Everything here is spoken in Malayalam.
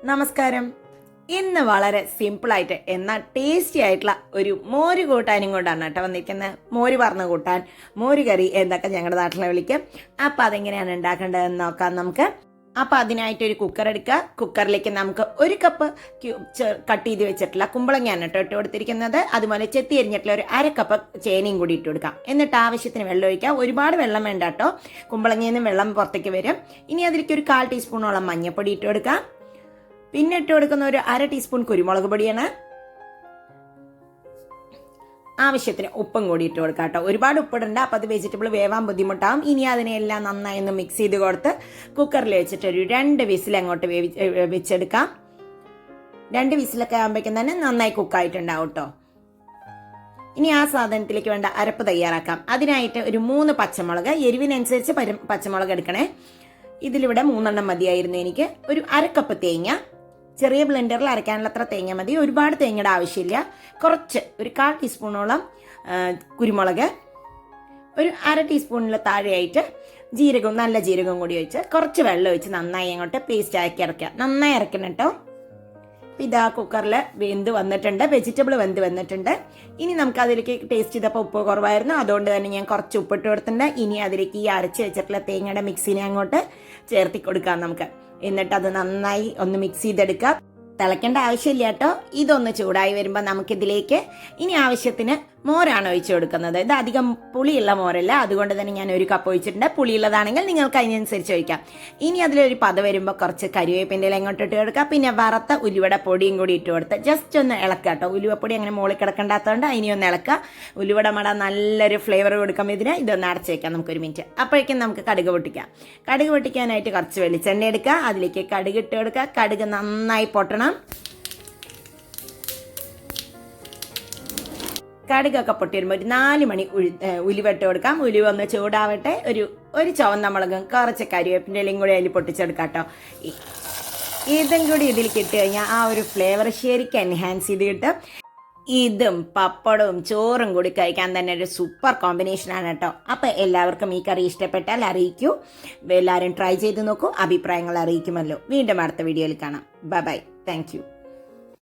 നമസ്കാരം. ഇന്ന് വളരെ സിമ്പിളായിട്ട് എന്നാൽ ടേസ്റ്റി ആയിട്ടുള്ള ഒരു മോര് കൂട്ടാനും കൊണ്ടാണ് കേട്ടോ വന്നിരിക്കുന്നത്. മോര് പറഞ്ഞ കൂട്ടാൻ, മോര് കറി എന്നൊക്കെ ഞങ്ങളുടെ നാട്ടിലെ വിളിക്കും. അപ്പം അതെങ്ങനെയാണ് ഉണ്ടാക്കേണ്ടതെന്ന് നോക്കാം നമുക്ക്. അപ്പോൾ അതിനായിട്ടൊരു കുക്കർ എടുക്കുക. കുക്കറിലേക്ക് നമുക്ക് 1 കപ്പ് കട്ട് ചെയ്ത് വെച്ചിട്ടുള്ള കുമ്പളങ്ങയാണ് കേട്ടോ ഇട്ട് കൊടുത്തിരിക്കുന്നത്. അതുപോലെ ചെത്തി എരിഞ്ഞിട്ടുള്ള ഒരു 1/2 കപ്പ് ചേനയും കൂടി ഇട്ട് കൊടുക്കാം. എന്നിട്ട് ആവശ്യത്തിന് വെള്ളം ഒഴിക്കുക. ഒരുപാട് വെള്ളം വേണ്ട കേട്ടോ, കുമ്പളങ്ങയിൽ നിന്ന് വെള്ളം പുറത്തേക്ക് വരും. ഇനി അതിലേക്ക് ഒരു 1/4 ടീസ്പൂണോളം മഞ്ഞൾപ്പൊടി ഇട്ട് കൊടുക്കാം. പിന്നെ ഇട്ട് കൊടുക്കുന്ന ഒരു 1/2 ടീസ്പൂൺ കുരുമുളക് പൊടിയാണ്. ആവശ്യത്തിന് ഉപ്പും കൂടി ഇട്ട് കൊടുക്കാം കേട്ടോ. ഒരുപാട് ഉപ്പിടണ്ട, അപ്പോൾ അത് വെജിറ്റബിൾ വേവാൻ ബുദ്ധിമുട്ടാവും. ഇനി അതിനെല്ലാം നന്നായി ഒന്ന് മിക്സ് ചെയ്ത് കൊടുത്ത് കുക്കറിൽ വെച്ചിട്ട് ഒരു 2 വിസിൽ അങ്ങോട്ട് വെച്ചെടുക്കാം. 2 വിസിലൊക്കെ ആകുമ്പോഴേക്കും തന്നെ നന്നായി കുക്കായിട്ടുണ്ടാവും കേട്ടോ. ഇനി ആ സാധനത്തിലേക്ക് വേണ്ട അരപ്പ് തയ്യാറാക്കാം. അതിനായിട്ട് ഒരു 3 പച്ചമുളക്, എരിവിനനുസരിച്ച് പച്ചമുളക് എടുക്കണേ. ഇതിലിവിടെ 3 എണ്ണം മതിയായിരുന്നു എനിക്ക്. ഒരു 1/2 കപ്പ് തേങ്ങ, ചെറിയ ബ്ലെൻഡറിൽ അരയ്ക്കാനുള്ള അത്ര തേങ്ങ മതി. ഒരുപാട് തേങ്ങയുടെ ആവശ്യമില്ല. കുറച്ച് ഒരു 1/4 ടീസ്പൂണോളം കുരുമുളക്, ഒരു 1/2 ടീസ്പൂണിൽ താഴെയായിട്ട് ജീരകവും നല്ല ജീരകവും കൂടി ഒഴിച്ച് കുറച്ച് വെള്ളം ഒഴിച്ച് നന്നായി അങ്ങോട്ട് പേസ്റ്റ് ആക്കി ഇറക്കുക. നന്നായി ഇറക്കണം കേട്ടോ. ഇതാ കുക്കറിൽ വെന്ത് വന്നിട്ടുണ്ട്, വെജിറ്റബിൾ വെന്ത് വന്നിട്ടുണ്ട്. ഇനി നമുക്ക് അതിലേക്ക് ടേസ്റ്റ് ചെയ്തപ്പോൾ ഉപ്പ് കുറവായിരുന്നു, അതുകൊണ്ട് തന്നെ ഞാൻ കുറച്ച് ഉപ്പിട്ട് കൊടുത്തിട്ടുണ്ട്. ഇനി അതിലേക്ക് ഈ അരച്ച് വെച്ചിട്ടുള്ള തേങ്ങയുടെ മിക്സിനെ അങ്ങോട്ട് ചേർത്തി കൊടുക്കാം നമുക്ക്. എന്നിട്ട് അത് നന്നായി ഒന്ന് മിക്സ് ചെയ്തെടുക്കുക. തിളയ്ക്കേണ്ട ആവശ്യമില്ല കേട്ടോ. ഇതൊന്ന് ചൂടായി വരുമ്പോൾ നമുക്കിതിലേക്ക് ഇനി ആവശ്യത്തിന് മോരാണ് ഒഴിച്ചു കൊടുക്കുന്നത്. ഇത് അധികം പുളിയുള്ള മോരല്ല, അതുകൊണ്ട് തന്നെ ഞാൻ 1 കപ്പ് ഒഴിച്ചിട്ടുണ്ട്. പുളിയുള്ളതാണെങ്കിൽ നിങ്ങൾക്ക് അതിനനുസരിച്ച് ഒഴിക്കാം. ഇനി അതിലൊരു പത വരുമ്പോൾ കുറച്ച് കരിവേപ്പിൻ്റെ ഇല ഇങ്ങോട്ട് ഇട്ട് കൊടുക്കുക. പിന്നെ വറുത്ത ഉലുവയുടെ പൊടിയും കൂടി ഇട്ട് കൊടുത്ത് ജസ്റ്റ് ഒന്ന് ഇളക്കുക കേട്ടോ. ഉലുവപ്പൊടി അങ്ങനെ മുകളിൽ കിടക്കേണ്ടാത്തതുകൊണ്ട് അതിനെ ഒന്ന് ഇളക്കുക. ഉലുവയുടെ മട നല്ലൊരു ഫ്ലേവർ കൊടുക്കാൻ ഇതിന് ഇതൊന്ന് അടച്ച് വയ്ക്കാം നമുക്കൊരു മിനിറ്റ്. അപ്പോഴേക്കും നമുക്ക് കടുക് പൊട്ടിക്കാം. കടുക് പൊട്ടിക്കാനായിട്ട് കുറച്ച് വെളിച്ചെണ്ണ എടുക്കുക. അതിലേക്ക് കടുക് ഇട്ട് കൊടുക്കുക. കടുക് നന്നായി പൊട്ടണം. കടുകൊക്കെ പൊട്ടി വരുമ്പോൾ ഒരു 4 മണി ഉലുവ ഇട്ട് കൊടുക്കാം. ഉലുവ ഒന്ന് ചൂടാവട്ടെ. ഒരു ചുവന്ന മുളകും കുറച്ച് കരിവേപ്പിൻ്റെ ഇലയും കൂടി അതിൽ പൊട്ടിച്ചെടുക്കാം കേട്ടോ. ഇതും കൂടി ഇതിലേക്ക് ഇട്ട് കഴിഞ്ഞാൽ ആ ഒരു ഫ്ലേവർ ശരിക്കും എൻഹാൻസ് ചെയ്ത് കിട്ടും. ഇതും പപ്പടവും ചോറും കൂടി കഴിക്കാൻ തന്നെ ഒരു സൂപ്പർ കോമ്പിനേഷനാണ് കേട്ടോ. അപ്പോൾ എല്ലാവർക്കും ഈ കറി ഇഷ്ടപ്പെട്ടാൽ അറിയിക്കൂ. എല്ലാവരും ട്രൈ ചെയ്ത് നോക്കൂ, അഭിപ്രായങ്ങൾ അറിയിക്കുമല്ലോ. വീണ്ടും അടുത്ത വീഡിയോയിൽ കാണാം. Bye bye. Thank you.